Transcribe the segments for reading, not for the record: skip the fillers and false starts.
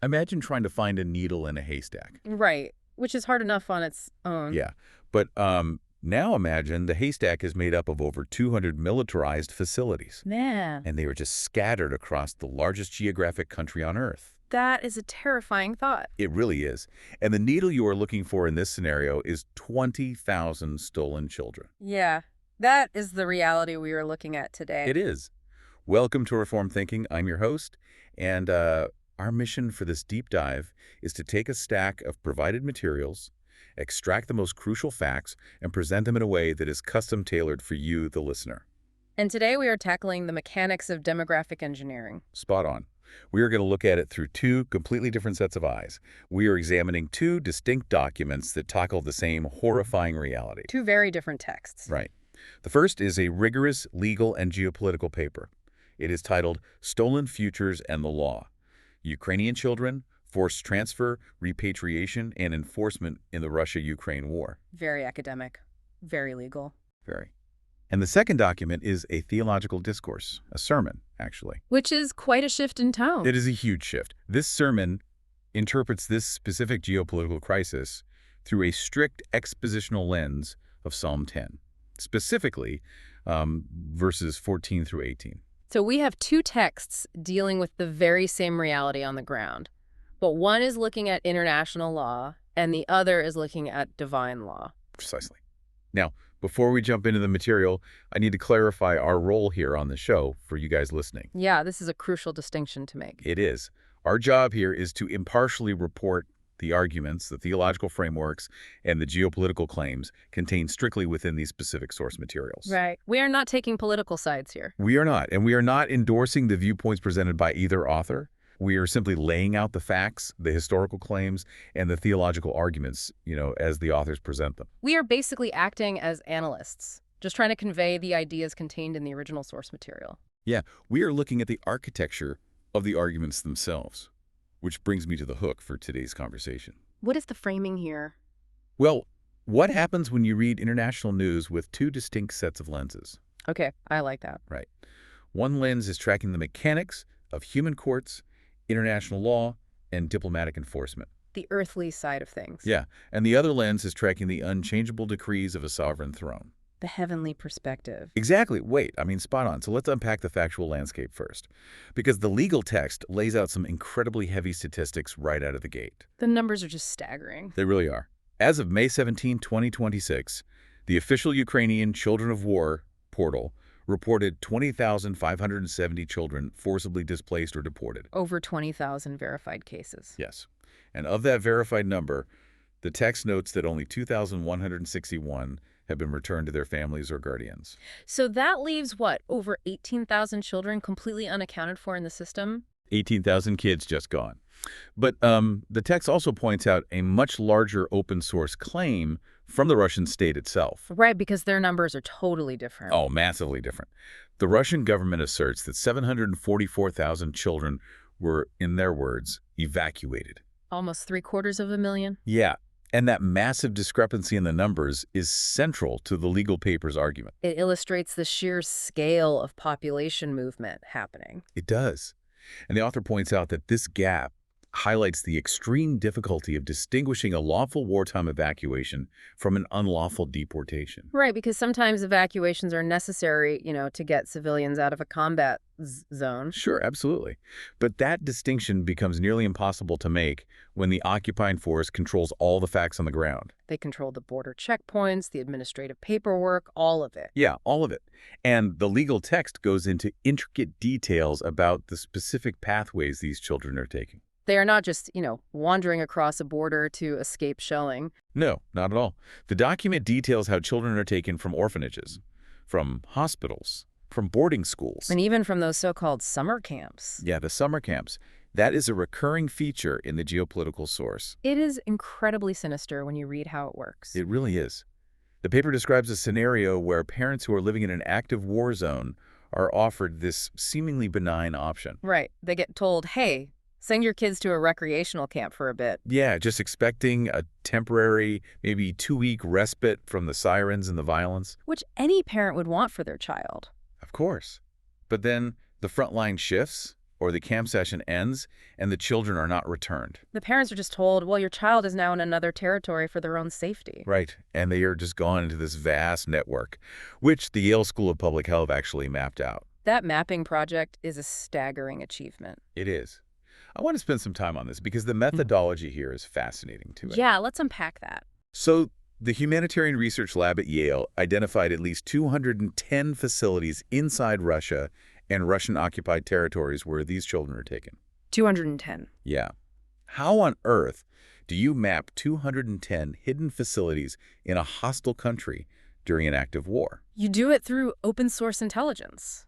Imagine trying to find a needle in a haystack. Right, which is hard enough on its own. Yeah, but now imagine the haystack is made up of over 200 militarized facilities. Man, And they were just scattered across the largest geographic country on Earth. that is a terrifying thought. It really is. And the needle you are looking for in this scenario is 20,000 stolen children. Yeah, that is the reality we are looking at today. It is. Welcome to Reform Thinking. I'm your host, and our mission for this deep dive is to take a stack of provided materials, extract the most crucial facts, and present them in a way that is custom-tailored for you, the listener. And today we are tackling the mechanics of demographic engineering. Spot on. We are going to look at it through two completely different sets of eyes. We are examining two distinct documents that tackle the same horrifying reality. Two very different texts. Right. The first is a rigorous legal and geopolitical paper. It is titled Stolen Futures and the Law: Ukrainian Children, Forced Transfer, Repatriation, and Enforcement in the Russia-Ukraine War. Very academic. Very legal. Very. And the second document is a theological discourse, a sermon, actually. Which is quite a shift in tone. It is a huge shift. This sermon interprets this specific geopolitical crisis through a strict expositional lens of Psalm 10, specifically verses 14 through 18. So we have two texts dealing with the very same reality on the ground. But one is looking at international law, and the other is looking at divine law. Precisely. Now, before we jump into the material, I need to clarify our role here on the show for you guys listening. Yeah, this is a crucial distinction to make. It is. Our job here is to impartially report the arguments, the theological frameworks, and the geopolitical claims contained strictly within these specific source materials. Right. We are not taking political sides here. We are not, and we are not endorsing the viewpoints presented by either author. We are simply laying out the facts, the historical claims, and the theological arguments, as the authors present them. We are basically acting as analysts, just trying to convey the ideas contained in the original source material. Yeah, we are looking at the architecture of the arguments themselves, which brings me to the hook for today's conversation. What is the framing here? Well, what happens when you read international news with two distinct sets of lenses? Okay, I like that. Right. One lens is tracking the mechanics of human courts, international law, and diplomatic enforcement. The earthly side of things. Yeah, and the other lens is tracking the unchangeable decrees of a sovereign throne. The heavenly perspective. Exactly. Spot on. So let's unpack the factual landscape first, because the legal text lays out some incredibly heavy statistics right out of the gate. The numbers are just staggering. They really are. As of May 17, 2026, the official Ukrainian Children of War portal reported 20,570 children forcibly displaced or deported. Over 20,000 verified cases. Yes. And of that verified number, the text notes that only 2,161 have been returned to their families or guardians. So that leaves, over 18,000 children completely unaccounted for in the system? 18,000 kids just gone. But the text also points out a much larger open source claim from the Russian state itself. Right, because their numbers are totally different. Oh, massively different. The Russian government asserts that 744,000 children were, in their words, evacuated. Almost 750,000? Yeah, and that massive discrepancy in the numbers is central to the legal paper's argument. It illustrates the sheer scale of population movement happening. It does. And the author points out that this gap highlights the extreme difficulty of distinguishing a lawful wartime evacuation from an unlawful deportation. Right, because sometimes evacuations are necessary, to get civilians out of a combat zone. Sure, absolutely. But that distinction becomes nearly impossible to make when the occupying force controls all the facts on the ground. They control the border checkpoints, the administrative paperwork, all of it. Yeah, all of it. And the legal text goes into intricate details about the specific pathways these children are taking. They are not just, wandering across a border to escape shelling. No, not at all. The document details how children are taken from orphanages, from hospitals, from boarding schools. And even from those so-called summer camps. Yeah, the summer camps. That is a recurring feature in the geopolitical source. It is incredibly sinister when you read how it works. It really is. The paper describes a scenario where parents who are living in an active war zone are offered this seemingly benign option. Right. They get told, hey, send your kids to a recreational camp for a bit. Yeah, just expecting a temporary, maybe 2-week respite from the sirens and the violence. Which any parent would want for their child. Of course. But then the front line shifts, Or the camp session ends and the children are not returned. The parents are just told, well, your child is now in another territory for their own safety. Right, and they are just gone into this vast network, which the Yale School of Public Health actually mapped out. That mapping project is a staggering achievement. It is. I want to spend some time on this because the methodology here is fascinating to it. Yeah, let's unpack that. So the Humanitarian Research Lab at Yale identified at least 210 facilities inside Russia and Russian-occupied territories where these children are taken. 210. Yeah. How on earth do you map 210 hidden facilities in a hostile country during an active war? You do it through open source intelligence.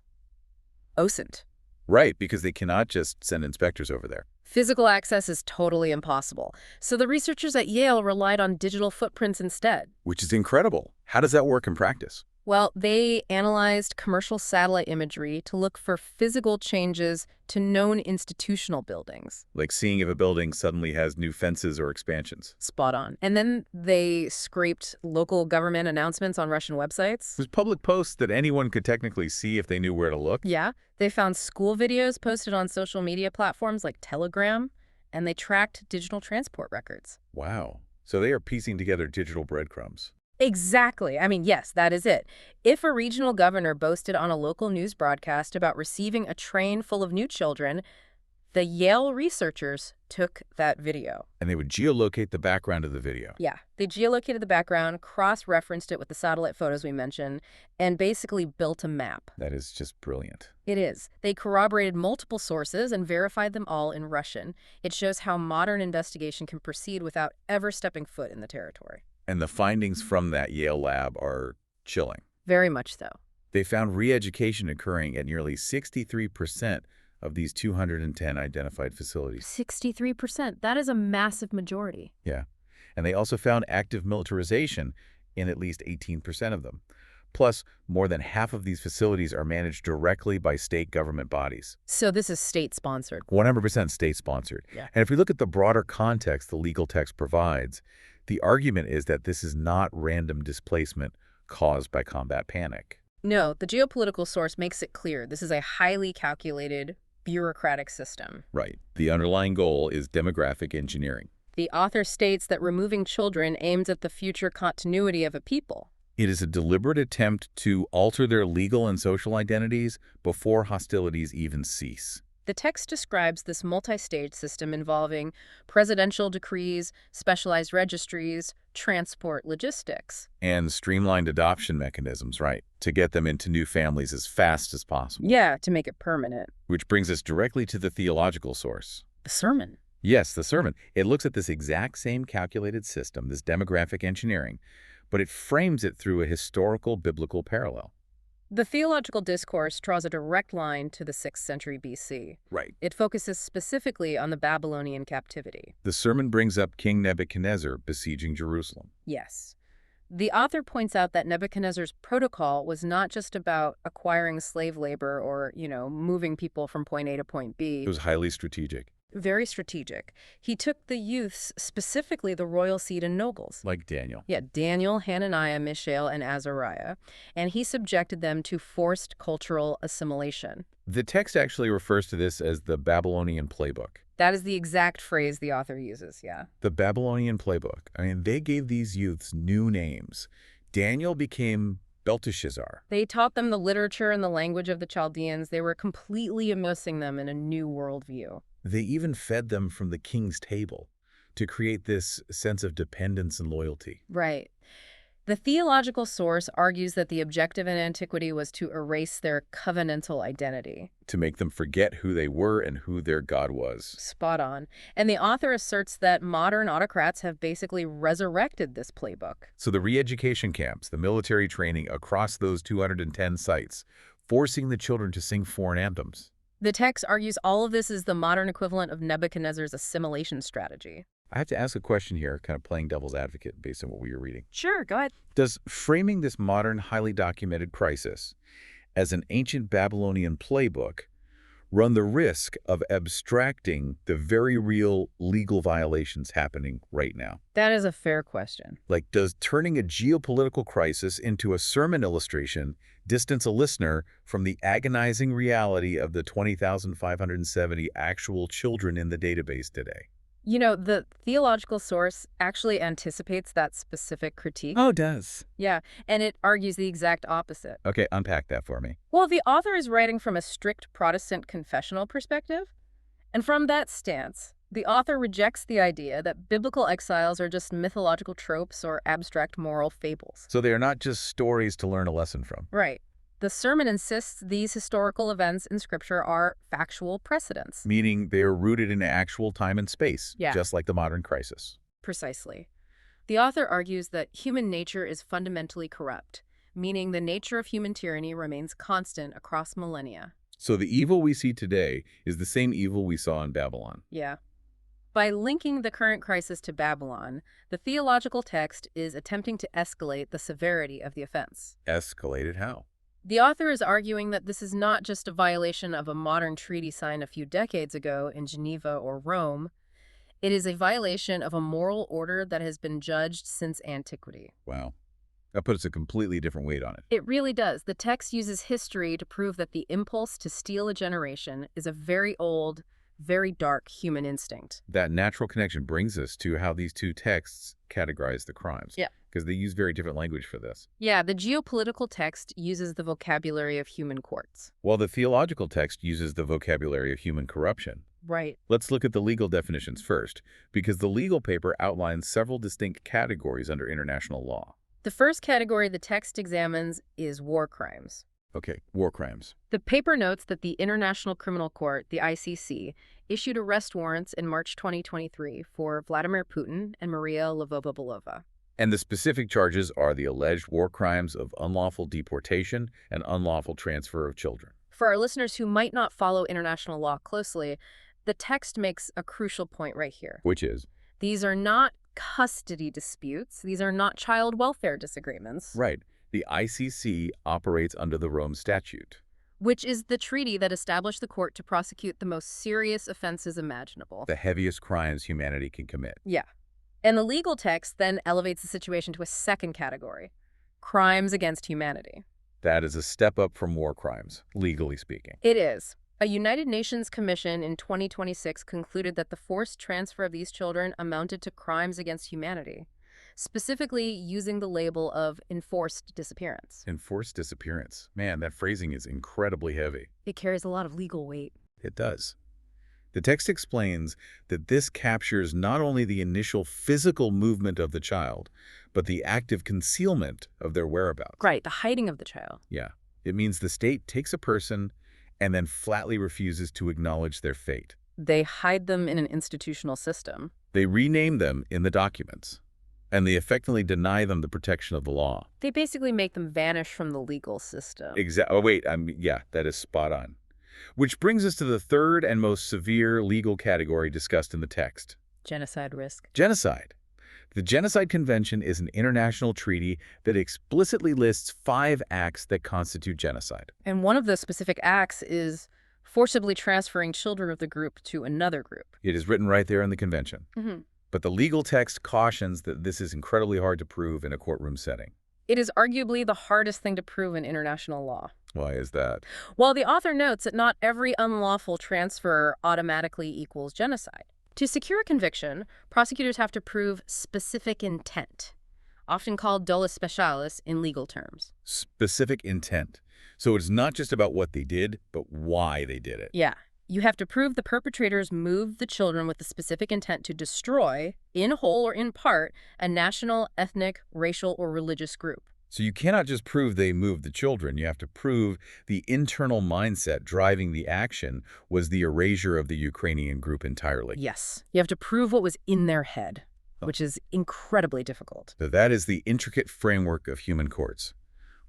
OSINT. Right, because they cannot just send inspectors over there. Physical access is totally impossible. So the researchers at Yale relied on digital footprints instead. Which is incredible. How does that work in practice? Well, they analyzed commercial satellite imagery to look for physical changes to known institutional buildings. Like seeing if a building suddenly has new fences or expansions. Spot on. And then they scraped local government announcements on Russian websites. There's public posts that anyone could technically see if they knew where to look. Yeah. They found school videos posted on social media platforms like Telegram, and they tracked digital transport records. Wow. So they are piecing together digital breadcrumbs. Exactly. I mean, yes, that is it. If a regional governor boasted on a local news broadcast about receiving a train full of new children, the Yale researchers took that video. And they would geolocate the background of the video. Yeah. They geolocated the background, cross-referenced it with the satellite photos we mentioned, and basically built a map. That is just brilliant. It is. They corroborated multiple sources and verified them all in Russian. It shows how modern investigation can proceed without ever stepping foot in the territory. And the findings from that Yale lab are chilling. Very much so. They found re-education occurring at nearly 63% of these 210 identified facilities. 63%. That is a massive majority. Yeah. And they also found active militarization in at least 18% of them. Plus, more than half of these facilities are managed directly by state government bodies. So this is state-sponsored. 100% state-sponsored. Yeah. And if we look at the broader context the legal text provides, the argument is that this is not random displacement caused by combat panic. No, the geopolitical source makes it clear this is a highly calculated, bureaucratic system. Right. The underlying goal is demographic engineering. The author states that removing children aims at the future continuity of a people. It is a deliberate attempt to alter their legal and social identities before hostilities even cease. The text describes this multi-stage system involving presidential decrees, specialized registries, transport logistics. And streamlined adoption mechanisms, right, to get them into new families as fast as possible. Yeah, to make it permanent. Which brings us directly to the theological source. The sermon. Yes, the sermon. It looks at this exact same calculated system, this demographic engineering, but it frames it through a historical biblical parallel. The theological discourse draws a direct line to the 6th century BC. Right. It focuses specifically on the Babylonian captivity. The sermon brings up King Nebuchadnezzar besieging Jerusalem. Yes. The author points out that Nebuchadnezzar's protocol was not just about acquiring slave labor or, moving people from point A to point B. It was highly strategic. Very strategic. He took the youths, specifically the royal seed and nobles. Like Daniel. Yeah, Daniel, Hananiah, Mishael, and Azariah. And he subjected them to forced cultural assimilation. The text actually refers to this as the Babylonian playbook. That is the exact phrase the author uses, yeah. The Babylonian playbook. I mean, they gave these youths new names. Daniel became Belteshazzar. They taught them the literature and the language of the Chaldeans. They were completely immersing them in a new worldview. They even fed them from the king's table to create this sense of dependence and loyalty. Right. The theological source argues that the objective in antiquity was to erase their covenantal identity. To make them forget who they were and who their God was. Spot on. And the author asserts that modern autocrats have basically resurrected this playbook. So the re-education camps, the military training across those 210 sites, forcing the children to sing foreign anthems. The text argues all of this is the modern equivalent of Nebuchadnezzar's assimilation strategy. I have to ask a question here, kind of playing devil's advocate based on what we were reading. Sure, go ahead. Does framing this modern, highly documented crisis as an ancient Babylonian playbook run the risk of abstracting the very real legal violations happening right now? That is a fair question. Like, does turning a geopolitical crisis into a sermon illustration distance a listener from the agonizing reality of the 20,570 actual children in the database today? You know, the theological source actually anticipates that specific critique. Oh, it does. Yeah, and it argues the exact opposite. Okay, unpack that for me. Well, the author is writing from a strict Protestant confessional perspective, and from that stance, the author rejects the idea that biblical exiles are just mythological tropes or abstract moral fables. So they are not just stories to learn a lesson from. Right. The sermon insists these historical events in Scripture are factual precedents. Meaning they are rooted in actual time and space, Yeah. just like the modern crisis. Precisely. The author argues that human nature is fundamentally corrupt, meaning the nature of human tyranny remains constant across millennia. So the evil we see today is the same evil we saw in Babylon. Yeah. By linking the current crisis to Babylon, the theological text is attempting to escalate the severity of the offense. Escalated how? The author is arguing that this is not just a violation of a modern treaty signed a few decades ago in Geneva or Rome. It is a violation of a moral order that has been judged since antiquity. Wow. That puts a completely different weight on it. It really does. The text uses history to prove that the impulse to steal a generation is a very old, very dark human instinct. That natural connection brings us to how these two texts categorize the crimes. Yeah. Because they use very different language for this. Yeah, the geopolitical text uses the vocabulary of human courts. While the theological text uses the vocabulary of human corruption. Right. Let's look at the legal definitions first, because the legal paper outlines several distinct categories under international law. The first category the text examines is war crimes. Okay, war crimes. The paper notes that the International Criminal Court, the ICC, issued arrest warrants in March 2023 for Vladimir Putin and Maria Lvova-Belova. And the specific charges are the alleged war crimes of unlawful deportation and unlawful transfer of children. For our listeners who might not follow international law closely, the text makes a crucial point right here. Which is? These are not custody disputes. These are not child welfare disagreements. Right. The ICC operates under the Rome Statute, which is the treaty that established the court to prosecute the most serious offenses imaginable. the heaviest crimes humanity can commit. Yeah. And the legal text then elevates the situation to a second category, crimes against humanity. That is a step up from war crimes, legally speaking. It is. A United Nations commission in 2026 concluded that the forced transfer of these children amounted to crimes against humanity, specifically using the label of enforced disappearance. Enforced disappearance. Man, that phrasing is incredibly heavy. It carries a lot of legal weight. It does. The text explains that this captures not only the initial physical movement of the child, but the active concealment of their whereabouts. Right, the hiding of the child. Yeah. It means the state takes a person and then flatly refuses to acknowledge their fate. They hide them in an institutional system. They rename them in the documents, and they effectively deny them the protection of the law. They basically make them vanish from the legal system. Oh, wait, yeah, that is spot on. Which brings us to the third and most severe legal category discussed in the text. Genocide risk. Genocide. The Genocide Convention is an international treaty that explicitly lists 5 acts that constitute genocide. And one of the specific acts is forcibly transferring children of the group to another group. It is written right there in the convention. Mm-hmm. But the legal text cautions that this is incredibly hard to prove in a courtroom setting. It is arguably the hardest thing to prove in international law. Why is that? While the author notes that not every unlawful transfer automatically equals genocide. To secure a conviction, prosecutors have to prove specific intent, often called dolus specialis in legal terms. Specific intent. So it's not just about what they did, but why they did it. Yeah. You have to prove the perpetrators moved the children with the specific intent to destroy, in whole or in part, a national, ethnic, racial, or religious group. So you cannot just prove they moved the children. You have to prove the internal mindset driving the action was the erasure of the Ukrainian group entirely. Yes. You have to prove what was in their head, which is incredibly difficult. So that is the intricate framework of human courts.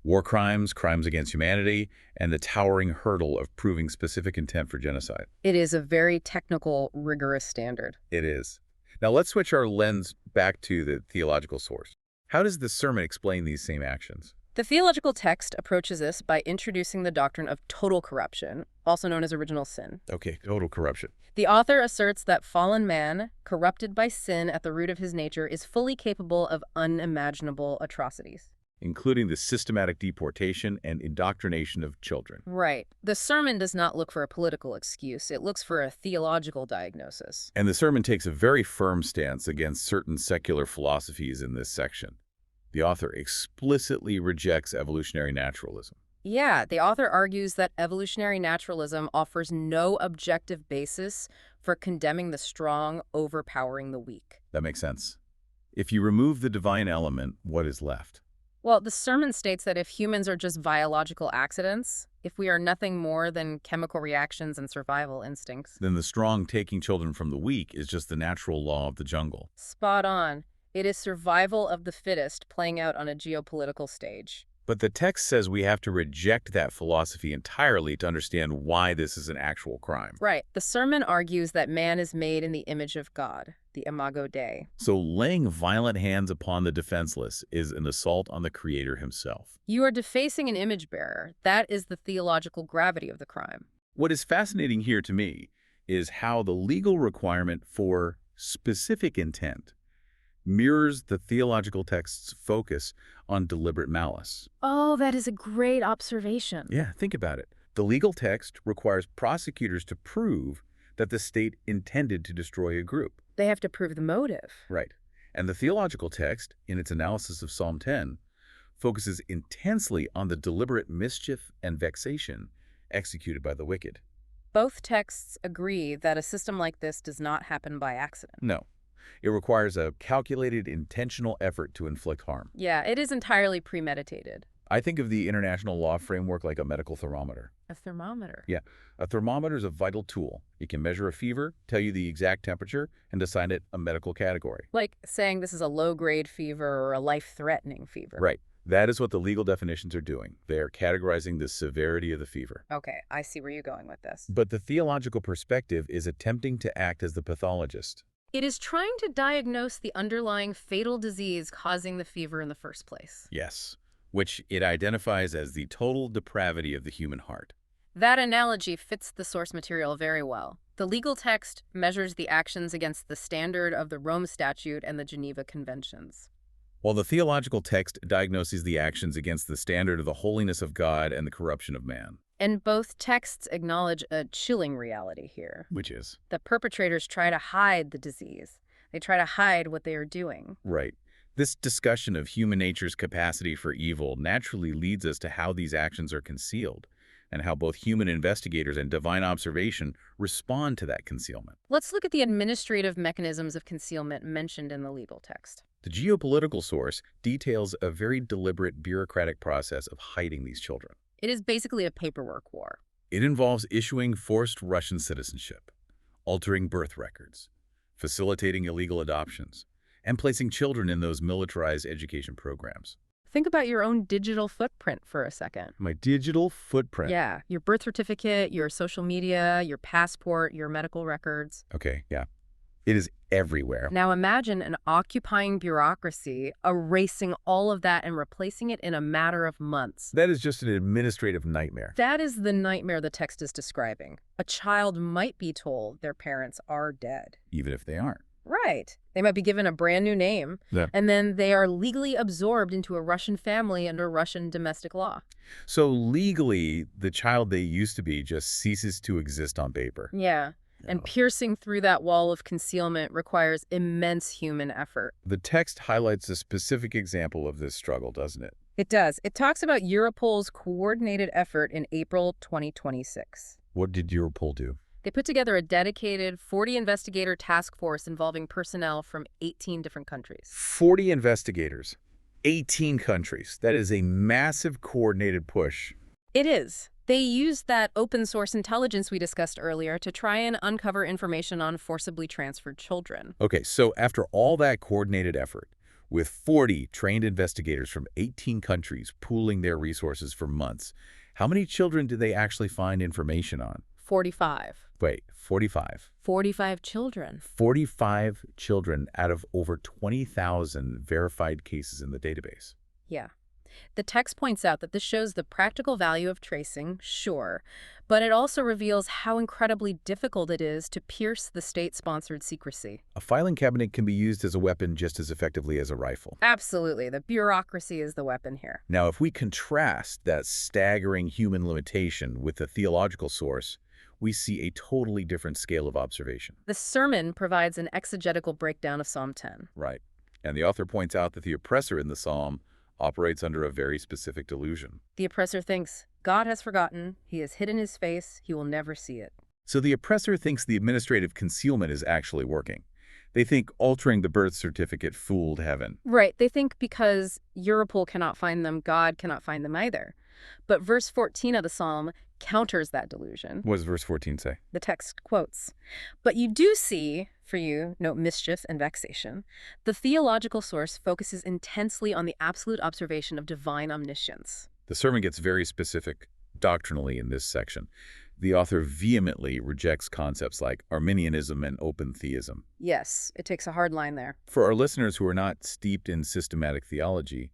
War crimes, crimes against humanity, and the towering hurdle of proving specific intent for genocide. It is a very technical, rigorous standard. It is. Now let's switch our lens back to the theological source. How does the sermon explain these same actions? The theological text approaches this by introducing the doctrine of total corruption, also known as original sin. Okay, total corruption. The author asserts that fallen man, corrupted by sin at the root of his nature, is fully capable of unimaginable atrocities. Including the systematic deportation and indoctrination of children. Right. The sermon does not look for a political excuse. It looks for a theological diagnosis. And the sermon takes a very firm stance against certain secular philosophies in this section. The author explicitly rejects evolutionary naturalism. Yeah, the author argues that evolutionary naturalism offers no objective basis for condemning the strong, overpowering the weak. That makes sense. If you remove the divine element, what is left? Well, the sermon states that if humans are just biological accidents, if we are nothing more than chemical reactions and survival instincts, Then the strong taking children from the weak is just the natural law of the jungle. spot on. It is survival of the fittest playing out on a geopolitical stage. But the text says we have to reject that philosophy entirely to understand why this is an actual crime. Right. The sermon argues that man is made in the image of God, the imago Dei. So laying violent hands upon the defenseless is an assault on the Creator himself. You are defacing an image bearer. That is the theological gravity of the crime. What is fascinating here to me is how the legal requirement for specific intent mirrors the theological text's focus on deliberate malice. Oh, that is a great observation. Yeah, think about it. The legal text requires prosecutors to prove that the state intended to destroy a group. They have to prove the motive. Right. And the theological text, in its analysis of Psalm 10, focuses intensely on the deliberate mischief and vexation executed by the wicked. Both texts agree that a system like this does not happen by accident. No. It requires a calculated, intentional effort to inflict harm. Yeah, it is entirely premeditated. I think of the international law framework like a medical thermometer. A thermometer. Yeah, a thermometer is a vital tool. It can measure a fever, tell you the exact temperature, and assign it a medical category. Like saying this is a low-grade fever or a life-threatening fever. Right. That is what the legal definitions are doing. They are categorizing the severity of the fever. Okay, I see where you're going with this. But the theological perspective is attempting to act as the pathologist. It is trying to diagnose the underlying fatal disease causing the fever in the first place. Yes, which it identifies as the total depravity of the human heart. That analogy fits the source material very well. The legal text measures the actions against the standard of the Rome Statute and the Geneva Conventions, While the theological text diagnoses the actions against the standard of the holiness of God and the corruption of man. and both texts acknowledge a chilling reality here. Which is? The perpetrators try to hide the disease. They try to hide what they are doing. Right. This discussion of human nature's capacity for evil naturally leads us to how these actions are concealed, and how both human investigators and divine observation respond to that concealment. Let's look at the administrative mechanisms of concealment mentioned in the legal text. The geopolitical source details a very deliberate bureaucratic process of hiding these children. It is basically a paperwork war. It involves issuing forced Russian citizenship, altering birth records, facilitating illegal adoptions, and placing children in those militarized education programs. Think about your own digital footprint for a second. My digital footprint. Yeah, your birth certificate, your social media, your passport, your medical records. Okay, yeah. It is everywhere. Now imagine an occupying bureaucracy erasing all of that and replacing it in a matter of months. That is just an administrative nightmare. That is the nightmare the text is describing. A child might be told their parents are dead. Even if they aren't. Right. They might be given a brand new name, Yeah. and then they are legally absorbed into a Russian family under Russian domestic law. So legally, the child they used to be just ceases to exist on paper. Yeah. And piercing through that wall of concealment requires immense human effort. The text highlights a specific example of this struggle, doesn't it? It does. It talks about Europol's coordinated effort in April 2026. What did Europol do? They put together a dedicated 40-investigator task force involving personnel from 18 different countries. 40 investigators, 18 countries. That is a massive coordinated push. It is. They used that open-source intelligence we discussed earlier to try and uncover information on forcibly transferred children. Okay, so after all that coordinated effort, with 40 trained investigators from 18 countries pooling their resources for months, how many children did they actually find information on? 45. Wait, 45. 45 children. 45 children out of over 20,000 verified cases in the database. Yeah. The text points out that this shows the practical value of tracing, sure, but it also reveals how incredibly difficult it is to pierce the state-sponsored secrecy. A filing cabinet can be used as a weapon just as effectively as a rifle. Absolutely. The bureaucracy is the weapon here. Now, if we contrast that staggering human limitation with the theological source, we see a totally different scale of observation. The sermon provides an exegetical breakdown of Psalm 10. Right. And the author points out that the oppressor in the psalm operates under a very specific delusion. The oppressor thinks, God has forgotten, he has hidden his face, he will never see it. So the oppressor thinks the administrative concealment is actually working. They think altering the birth certificate fooled heaven. Right, they think because Europol cannot find them, God cannot find them either. But verse 14 of the psalm counters that delusion. What does verse 14 say? The text quotes, "But you do see, for you, note mischief and vexation, the theological source focuses intensely on the absolute observation of divine omniscience." The sermon gets very specific doctrinally in this section. The author vehemently rejects concepts like Arminianism and open theism. Yes, it takes a hard line there. For our listeners who are not steeped in systematic theology,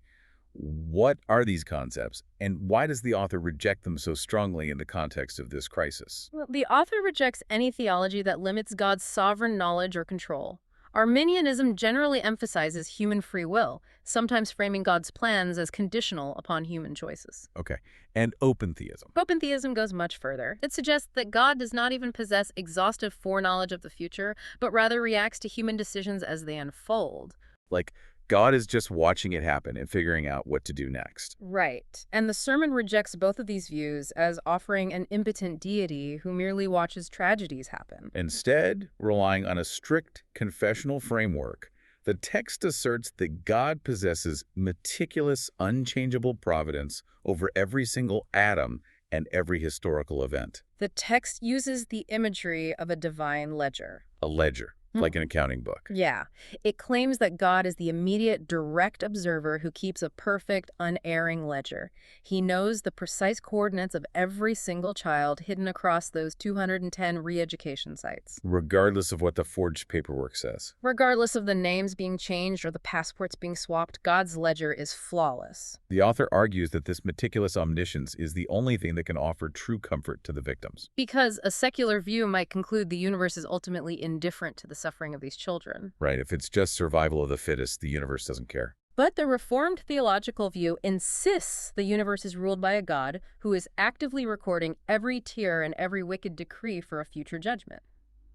what are these concepts, and why does the author reject them so strongly in the context of this crisis? Well, the author rejects any theology that limits God's sovereign knowledge or control. Arminianism generally emphasizes human free will, sometimes framing God's plans as conditional upon human choices. Okay, and open theism. Open theism goes much further. It suggests that God does not even possess exhaustive foreknowledge of the future, but rather reacts to human decisions as they unfold. Like, God is just watching it happen and figuring out what to do next. Right. And the sermon rejects both of these views as offering an impotent deity who merely watches tragedies happen. Instead, relying on a strict confessional framework, the text asserts that God possesses meticulous, unchangeable providence over every single atom and every historical event. The text uses the imagery of a divine ledger. A ledger. Like an accounting book. Yeah. It claims that God is the immediate, direct observer who keeps a perfect, unerring ledger. He knows the precise coordinates of every single child hidden across those 210 re-education sites. Regardless of what the forged paperwork says. Regardless of the names being changed or the passports being swapped, God's ledger is flawless. The author argues that this meticulous omniscience is the only thing that can offer true comfort to the victims. Because a secular view might conclude the universe is ultimately indifferent to the suffering of these children. Right, if it's just survival of the fittest, the universe doesn't care. But the Reformed theological view insists the universe is ruled by a God who is actively recording every tear and every wicked decree for a future judgment.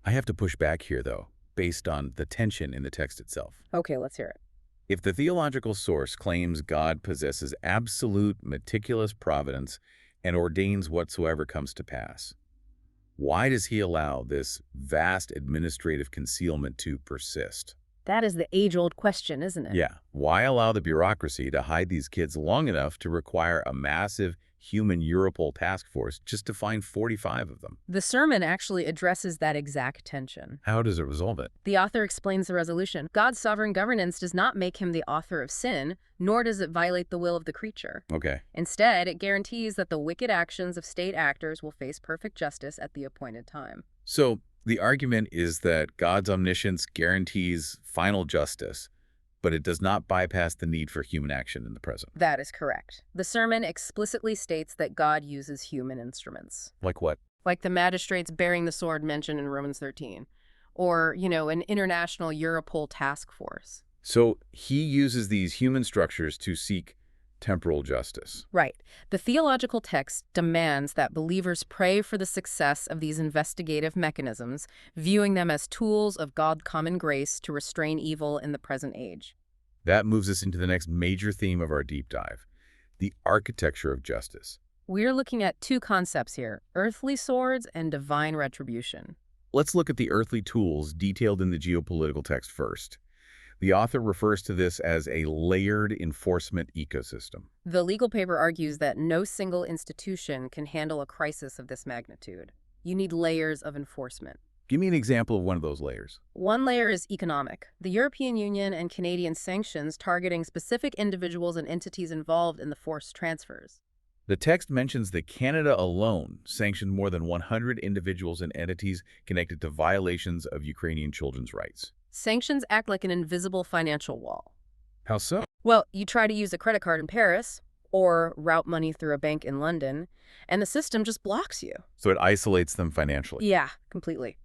I have to push back here, though, based on the tension in the text itself. Okay, let's hear it. If the theological source claims God possesses absolute meticulous providence and ordains whatsoever comes to pass, why does he allow this vast administrative concealment to persist? That is the age-old question, isn't it? Yeah. Why allow the bureaucracy to hide these kids long enough to require a massive human Europol task force just to find 45 of them? The sermon actually addresses that exact tension. How does it resolve it? The author explains the resolution. God's sovereign governance does not make him the author of sin, nor does it violate the will of the creature. Okay. Instead, it guarantees that the wicked actions of state actors will face perfect justice at the appointed time. So the argument is that God's omniscience guarantees final justice, but it does not bypass the need for human action in the present. That is correct. The sermon explicitly states that God uses human instruments. Like what? Like the magistrates bearing the sword mentioned in Romans 13. Or, an international Europol task force. So he uses these human structures to seek temporal justice. Right. The theological text demands that believers pray for the success of these investigative mechanisms, viewing them as tools of God's common grace to restrain evil in the present age. That moves us into the next major theme of our deep dive, the architecture of justice. We're looking at two concepts here, earthly swords and divine retribution. Let's look at the earthly tools detailed in the geopolitical text first. The author refers to this as a layered enforcement ecosystem. The legal paper argues that no single institution can handle a crisis of this magnitude. You need layers of enforcement. Give me an example of one of those layers. One layer is economic. The European Union and Canadian sanctions targeting specific individuals and entities involved in the forced transfers. The text mentions that Canada alone sanctioned more than 100 individuals and entities connected to violations of Ukrainian children's rights. Sanctions act like an invisible financial wall. How so? Well, you try to use a credit card in Paris, or route money through a bank in London, and the system just blocks you. So it isolates them financially. Yeah, completely.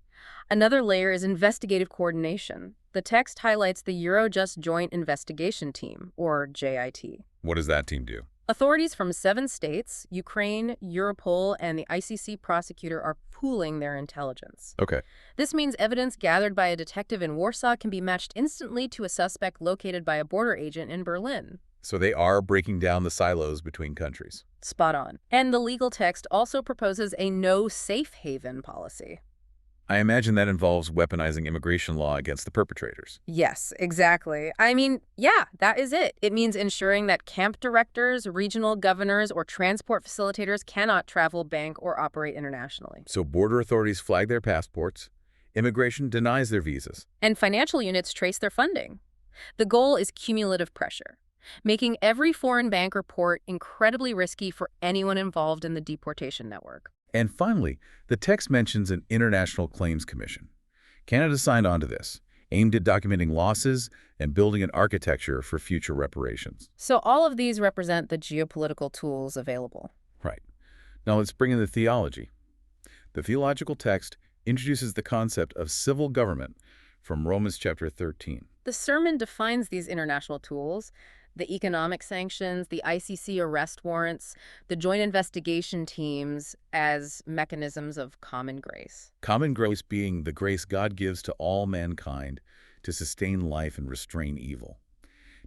Another layer is investigative coordination. The text highlights the Eurojust Joint Investigation Team, or JIT. What does that team do? Authorities from 7 states, Ukraine, Europol, and the ICC prosecutor are pooling their intelligence. Okay. This means evidence gathered by a detective in Warsaw can be matched instantly to a suspect located by a border agent in Berlin. So they are breaking down the silos between countries. Spot on. And the legal text also proposes a no safe haven policy. I imagine that involves weaponizing immigration law against the perpetrators. Yes, exactly. I mean, yeah, that is it. It means ensuring that camp directors, regional governors, or transport facilitators cannot travel, bank, or operate internationally. So border authorities flag their passports, immigration denies their visas. And financial units trace their funding. The goal is cumulative pressure, making every foreign bank or port incredibly risky for anyone involved in the deportation network. And finally, the text mentions an International Claims Commission. Canada signed on to this, aimed at documenting losses and building an architecture for future reparations. So all of these represent the geopolitical tools available. Right. Now let's bring in the theology. The theological text introduces the concept of civil government from Romans chapter 13. The sermon defines these international tools: the economic sanctions, the ICC arrest warrants, the joint investigation teams as mechanisms of common grace. Common grace being the grace God gives to all mankind to sustain life and restrain evil,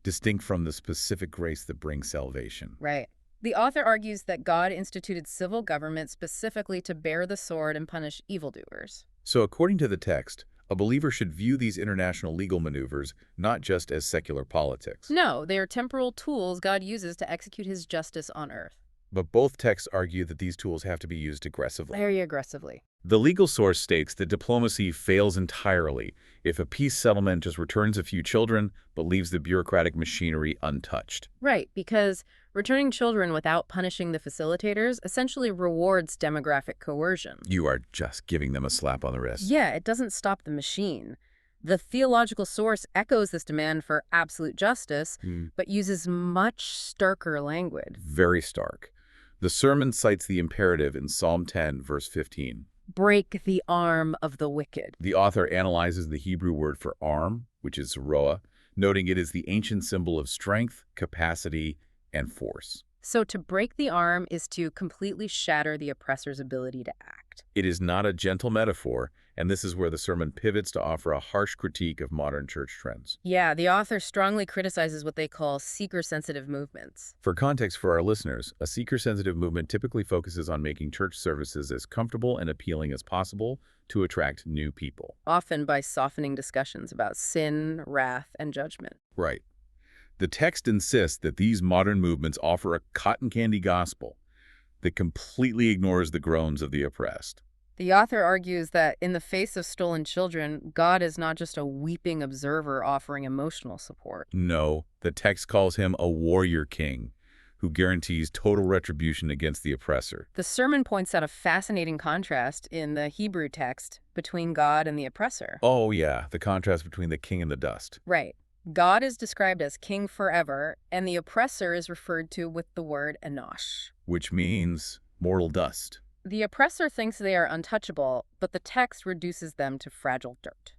distinct from the specific grace that brings salvation. Right. The author argues that God instituted civil government specifically to bear the sword and punish evildoers. So according to the text, a believer should view these international legal maneuvers not just as secular politics. No, they are temporal tools God uses to execute his justice on earth. But both texts argue that these tools have to be used aggressively. Very aggressively. The legal source states that diplomacy fails entirely if a peace settlement just returns a few children but leaves the bureaucratic machinery untouched. Right, because returning children without punishing the facilitators essentially rewards demographic coercion. You are just giving them a slap on the wrist. Yeah, it doesn't stop the machine. The theological source echoes this demand for absolute justice, but uses much starker language. Very stark. The sermon cites the imperative in Psalm 10, verse 15. Break the arm of the wicked. The author analyzes the Hebrew word for arm, which is roa, noting it is the ancient symbol of strength, capacity, and force. So to break the arm is to completely shatter the oppressor's ability to act. It is not a gentle metaphor, and this is where the sermon pivots to offer a harsh critique of modern church trends. Yeah, the author strongly criticizes what they call seeker-sensitive movements. For context for our listeners, a seeker-sensitive movement typically focuses on making church services as comfortable and appealing as possible to attract new people. Often by softening discussions about sin, wrath, and judgment. Right. The text insists that these modern movements offer a cotton candy gospel that completely ignores the groans of the oppressed. The author argues that in the face of stolen children, God is not just a weeping observer offering emotional support. No, the text calls him a warrior king who guarantees total retribution against the oppressor. The sermon points out a fascinating contrast in the Hebrew text between God and the oppressor. Oh yeah, the contrast between the king and the dust. Right. God is described as king forever, and the oppressor is referred to with the word enosh, which means mortal dust. The oppressor thinks they are untouchable, but the text reduces them to fragile dirt.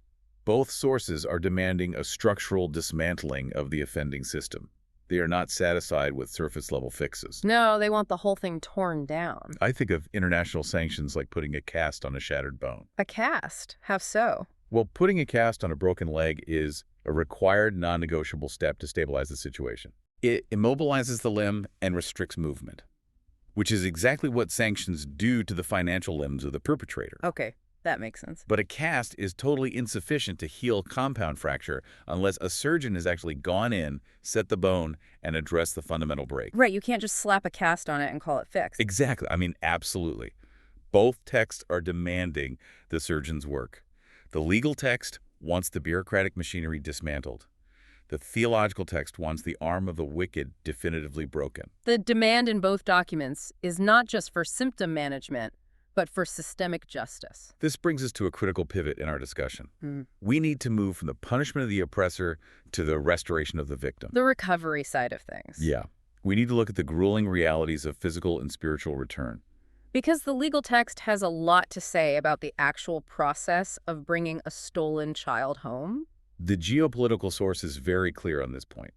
Both sources are demanding a structural dismantling of the offending system. They are not satisfied with surface-level fixes. No, they want the whole thing torn down. I think of international sanctions like putting a cast on a shattered bone. A cast? How so? Well, putting a cast on a broken leg is a required non-negotiable step to stabilize the situation. It immobilizes the limb and restricts movement, which is exactly what sanctions do to the financial limbs of the perpetrator. Okay, that makes sense. But a cast is totally insufficient to heal compound fracture unless a surgeon has actually gone in, set the bone, and addressed the fundamental break. Right, you can't just slap a cast on it and call it fixed. Exactly. I mean, absolutely. Both texts are demanding the surgeon's work. The legal text wants the bureaucratic machinery dismantled. The theological text wants the arm of the wicked definitively broken. The demand in both documents is not just for symptom management, but for systemic justice. This brings us to a critical pivot in our discussion. We need to move from the punishment of the oppressor to the restoration of the victim. The recovery side of things. Yeah. We need to look at the grueling realities of physical and spiritual return. Because the legal text has a lot to say about the actual process of bringing a stolen child home. The geopolitical source is very clear on this point.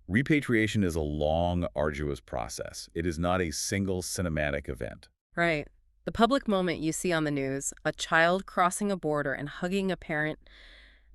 Repatriation is a long, arduous process. It is not a single cinematic event. Right. The public moment you see on the news, a child crossing a border and hugging a parent,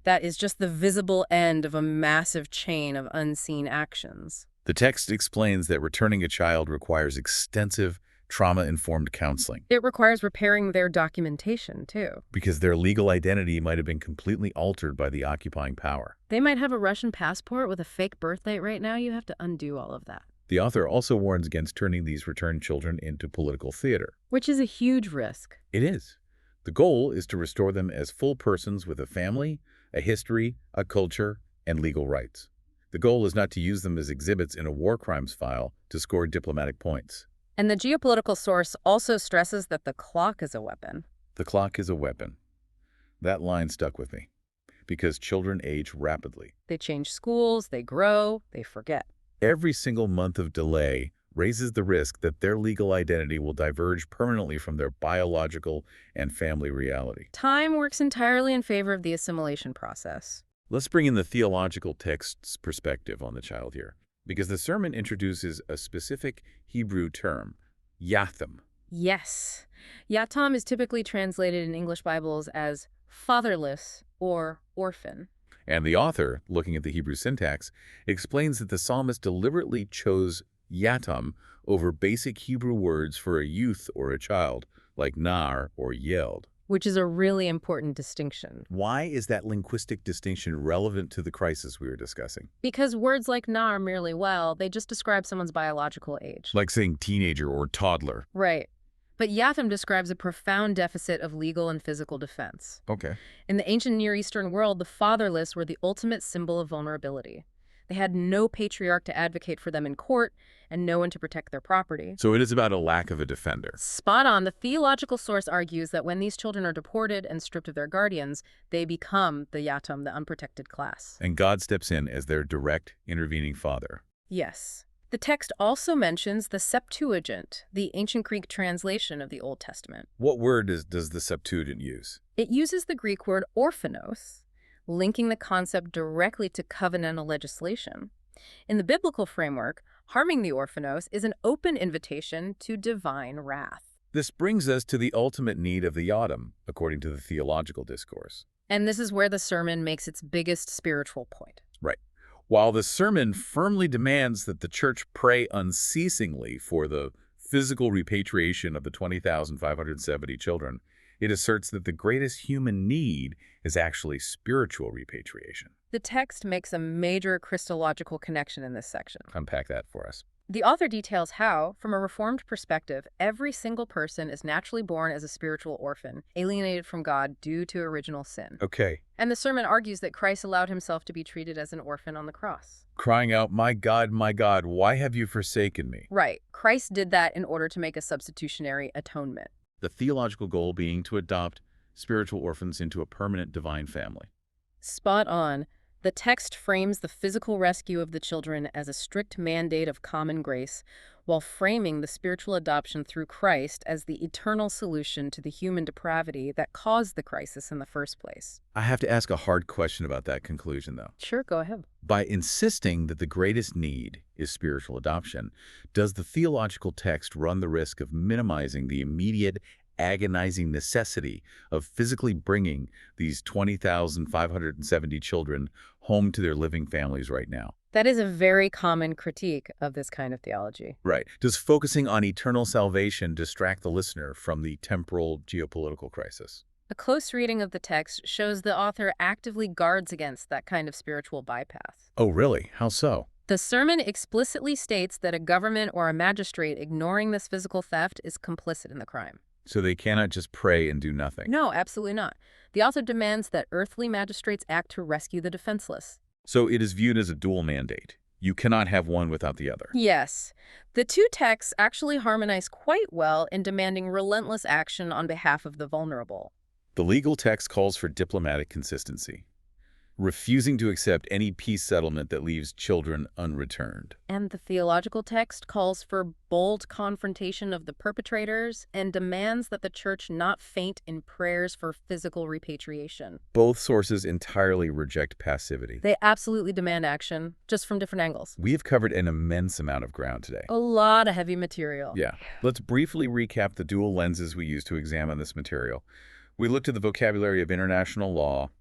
that is just the visible end of a massive chain of unseen actions. The text explains that returning a child requires extensive, trauma-informed counseling. It requires repairing their documentation, too. Because their legal identity might have been completely altered by the occupying power. They might have a Russian passport with a fake birth date right now. You have to undo all of that. The author also warns against turning these returned children into political theater. Which is a huge risk. It is. The goal is to restore them as full persons with a family, a history, a culture, and legal rights. The goal is not to use them as exhibits in a war crimes file to score diplomatic points. And the geopolitical source also stresses that the clock is a weapon. The clock is a weapon. That line stuck with me, because children age rapidly. They change schools, they grow, they forget. Every single month of delay raises the risk that their legal identity will diverge permanently from their biological and family reality. Time works entirely in favor of the assimilation process. Let's bring in the theological text's perspective on the child here, because the sermon introduces a specific Hebrew term, yatham. Yes. Yatam is typically translated in English Bibles as fatherless or orphan. And the author, looking at the Hebrew syntax, explains that the psalmist deliberately chose yatam over basic Hebrew words for a youth or a child, like nar or yeld. Which is a really important distinction. Why is that linguistic distinction relevant to the crisis we were discussing? Because words like nar merely they just describe someone's biological age. Like saying teenager or toddler. Right. But yatam describes a profound deficit of legal and physical defense. Okay. In the ancient Near Eastern world, the fatherless were the ultimate symbol of vulnerability. They had no patriarch to advocate for them in court and no one to protect their property. So it is about a lack of a defender. Spot on. The theological source argues that when these children are deported and stripped of their guardians, they become the yatam, the unprotected class. And God steps in as their direct, intervening father. Yes. The text also mentions the Septuagint, the ancient Greek translation of the Old Testament. What word does the Septuagint use? It uses the Greek word orphanos, linking the concept directly to covenantal legislation. In the biblical framework, harming the orphanos is an open invitation to divine wrath. This brings us to the ultimate need of the yatam, according to the theological discourse. And this is where the sermon makes its biggest spiritual point. Right. While the sermon firmly demands that the church pray unceasingly for the physical repatriation of the 20,570 children, it asserts that the greatest human need is actually spiritual repatriation. The text makes a major Christological connection in this section. Unpack that for us. The author details how, from a Reformed perspective, every single person is naturally born as a spiritual orphan, alienated from God due to original sin. Okay. And the sermon argues that Christ allowed himself to be treated as an orphan on the cross. Crying out, my God, why have you forsaken me?" Right. Christ did that in order to make a substitutionary atonement. The theological goal being to adopt spiritual orphans into a permanent divine family. Spot on. The text frames the physical rescue of the children as a strict mandate of common grace, while framing the spiritual adoption through Christ as the eternal solution to the human depravity that caused the crisis in the first place. I have to ask a hard question about that conclusion, though. Sure, go ahead. By insisting that the greatest need is spiritual adoption, does the theological text run the risk of minimizing the immediate, agonizing necessity of physically bringing these 20,570 children home to their living families right now? That is a very common critique of this kind of theology. Right. Does focusing on eternal salvation distract the listener from the temporal geopolitical crisis? A close reading of the text shows the author actively guards against that kind of spiritual bypass. Oh, really? How so? The sermon explicitly states that a government or a magistrate ignoring this physical theft is complicit in the crime. So they cannot just pray and do nothing? No, absolutely not. The author demands that earthly magistrates act to rescue the defenseless. So it is viewed as a dual mandate. You cannot have one without the other. Yes. The two texts actually harmonize quite well in demanding relentless action on behalf of the vulnerable. The legal text calls for diplomatic consistency. refusing to accept any peace settlement that leaves children unreturned. And the theological text calls for bold confrontation of the perpetrators and demands that the church not faint in prayers for physical repatriation. Both sources entirely reject passivity. They absolutely demand action, just from different angles. We have covered an immense amount of ground today. A lot of heavy material. Yeah. Let's briefly recap the dual lenses we use to examine this material. We looked at the vocabulary of international law,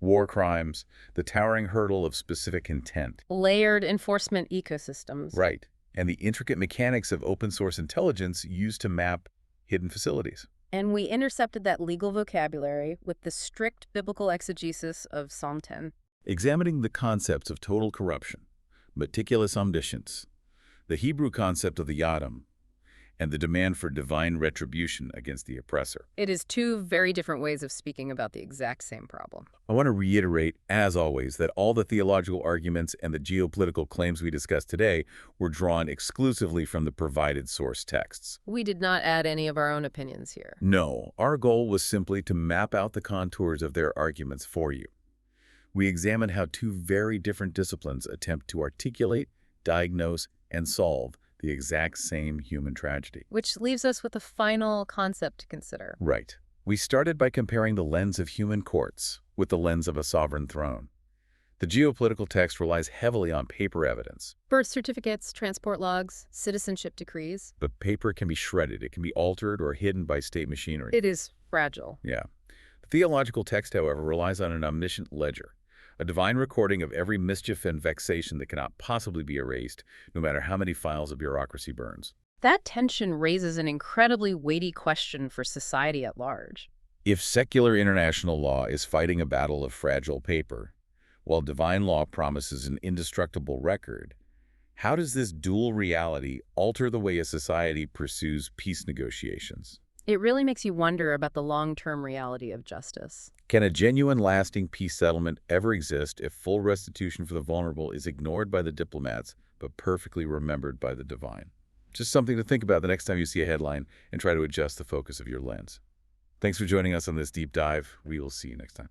war crimes, the towering hurdle of specific intent. Layered enforcement ecosystems. Right. And the intricate mechanics of open source intelligence used to map hidden facilities. And we intercepted that legal vocabulary with the strict biblical exegesis of Psalm 10. Examining the concepts of total corruption, meticulous omniscience, the Hebrew concept of the yadam, and the demand for divine retribution against the oppressor. It is two very different ways of speaking about the exact same problem. I want to reiterate, as always, that all the theological arguments and the geopolitical claims we discussed today were drawn exclusively from the provided source texts. We did not add any of our own opinions here. No, our goal was simply to map out the contours of their arguments for you. We examined how two very different disciplines attempt to articulate, diagnose, and solve the exact same human tragedy. Which leaves us with a final concept to consider. Right. We started by comparing the lens of human courts with the lens of a sovereign throne. The geopolitical text relies heavily on paper evidence. Birth certificates, transport logs, citizenship decrees. But paper can be shredded. It can be altered or hidden by state machinery. It is fragile. Yeah. The theological text, however, relies on an omniscient ledger, a divine recording of every mischief and vexation that cannot possibly be erased, no matter how many files of bureaucracy burns. That tension raises an incredibly weighty question for society at large. If secular international law is fighting a battle of fragile paper, while divine law promises an indestructible record, how does this dual reality alter the way a society pursues peace negotiations? It really makes you wonder about the long-term reality of justice. Can a genuine, lasting peace settlement ever exist if full restitution for the vulnerable is ignored by the diplomats, but perfectly remembered by the divine? Just something to think about the next time you see a headline and try to adjust the focus of your lens. Thanks for joining us on this deep dive. We will see you next time.